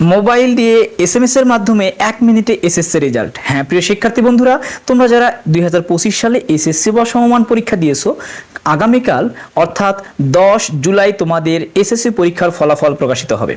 Mobile দিয়ে SMS এর মাধ্যমে 1 মিনিটে এসএসসি রেজাল্ট। হ্যাঁ প্রিয় শিক্ষার্থী বন্ধুরা, তোমরা যারা 2025 সালে এসএসসি বা সমমান পরীক্ষা দিয়েছো, আগামীকাল অর্থাৎ 10 জুলাই তোমাদের এসএসসি পরীক্ষার ফলাফল প্রকাশিত হবে।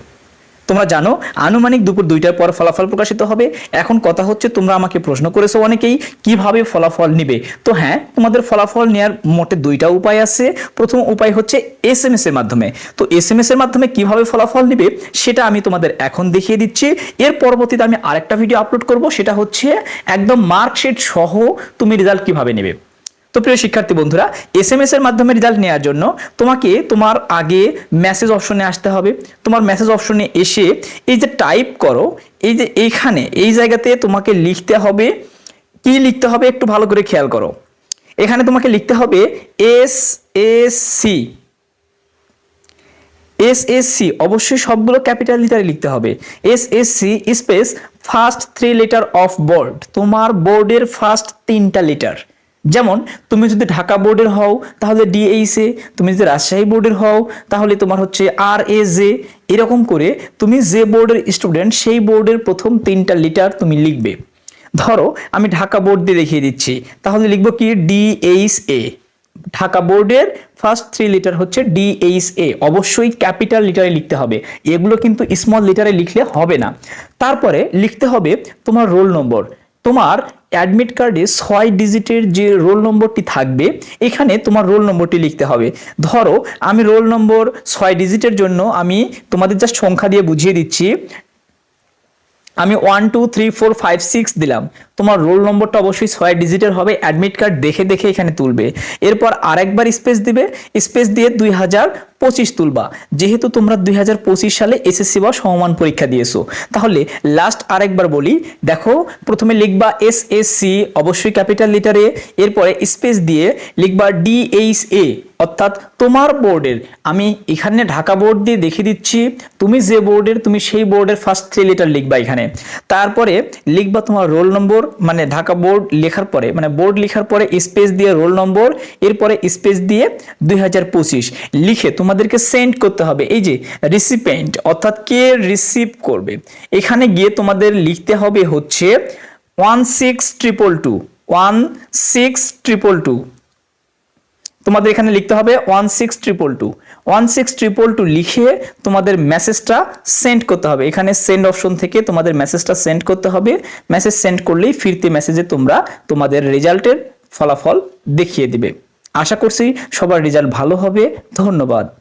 তোমরা জানো আনুমানিক দুপুর 2টার পর ফলাফল প্রকাশিত হবে। এখন কথা হচ্ছে, তোমরা আমাকে প্রশ্ন করেছো অনেকেই কিভাবে ফলাফল নিবে। তো হ্যাঁ, তোমাদের ফলাফল নেওয়ার মোটে 2টা উপায় আছে। প্রথম উপায় হচ্ছে এসএমএস এর মাধ্যমে। তো এসএমএস এর মাধ্যমে কিভাবে ফলাফল নিবে সেটা আমি তোমাদের এখন দেখিয়ে দিচ্ছি। এর পরবর্তীতে আমি আরেকটা ভিডিও আপলোড করব, সেটা হচ্ছে একদম মার্কশিট সহ তুমি রেজাল্ট কিভাবে নেবে। তো প্রিয় শিক্ষার্থী বন্ধুরা, এসএমএস এর মাধ্যমে রেজাল্ট নেওয়ার জন্য তোমাকে তোমার আগে মেসেজ অপশনে আসতে হবে। তোমার মেসেজ অপশনে এসে এই যে টাইপ করো, এই যে এইখানে এই জায়গাতে তোমাকে লিখতে হবে। কি লিখতে হবে একটু ভালো করে খেয়াল করো। এখানে তোমাকে লিখতে হবে এসএসসি, অবশ্যই সবগুলো ক্যাপিটাল লেটারে লিখতে হবে। SSC space first 3 letter of board, তোমার বোর্ডের ফার্স্ট 3টা লেটার। যেমন তুমি যদি ঢাকা বোর্ডের হও তাহলে ডিএইচএ, তুমি যদি রাজশাহী বোর্ডের হও তাহলে তোমার হচ্ছে আরএজে। এরকম করে তুমি যে বোর্ডের স্টুডেন্ট সেই বোর্ডের প্রথম 3টা লেটার তুমি লিখবে। ধরো আমি ঢাকা বোর্ড দিয়ে দেখিয়ে দিচ্ছি, তাহলে লিখবো কি ডিএইচএ। ঢাকা বোর্ডের ফার্স্ট 3 লেটার হচ্ছে ডিএইচএ, অবশ্যই ক্যাপিটাল লেটারে লিখতে হবে, এগুলো কিন্তু স্মল লেটারে লিখলে হবে না। তারপরে লিখতে হবে তোমার রোল নম্বর। তোমার অ্যাডমিট কার্ডে 6 ডিজিটের যে রোল নম্বরটি থাকবে, এখানে তোমার রোল নম্বরটি লিখতে হবে। ধরো আমি রোল নম্বর 6 ডিজিটের জন্য আমি তোমাদের জাস্ট সংখ্যা দিয়ে বুঝিয়ে দিচ্ছি। আমি 1 2 3 4 5 6 দিলাম। তোমার রোল নম্বরটা অবশ্যই 6 ডিজিটের হবে, অ্যাডমিট কার্ড দেখে দেখে এখানে তুলবে। এরপর আরেকবার স্পেস দিবে, স্পেস দিয়ে 2025 তুলবা। যেহেতু তোমরা 2025 সালে এসএসসি বা সমমান পরীক্ষা দিয়েছো, তাহলে লাস্ট আরেকবার বলি, দেখো প্রথমে লিখবা এসএসসি, অবশ্যই ক্যাপিটাল লেটারে। এরপরে স্পেস দিয়ে লিখবা ডিএইচএ, অর্থাৎ তোমার বোর্ডের। আমি এখানে ঢাকা বোর্ড দিয়ে দেখিয়ে দিচ্ছি, তুমি যে বোর্ডের তুমি সেই বোর্ডের ফার্স্ট 3 লেটার লিখবা এখানে। তারপরে লিখবা তোমার রোল নম্বর, মানে ঢাকা বোর্ড লেখার পরে, মানে বোর্ড লেখার পরে স্পেস দিয়ে রোল নম্বর, এরপরে স্পেস দিয়ে 2025 লিখে তোমাদেরকে সেন্ড করতে হবে। এই যে রিসিপিয়েন্ট, অর্থাৎ কে রিসিভ করবে, এখানে গিয়ে তোমাদের লিখতে হবে হচ্ছে 16222 তোমাদের এখানে লিখতে হবে 16222 লিখে তোমাদের মেসেজটা সেন্ড করতে হবে। এখানে সেন্ড অপশন থেকে তোমাদের মেসেজটা সেন্ড করতে হবে। মেসেজ সেন্ড করলেই ফিরতি মেসেজে তোমরা তোমাদের রেজাল্টের ফলাফল দেখিয়ে দিবে। আশা করছি সবার রেজাল্ট ভালো হবে। ধন্যবাদ।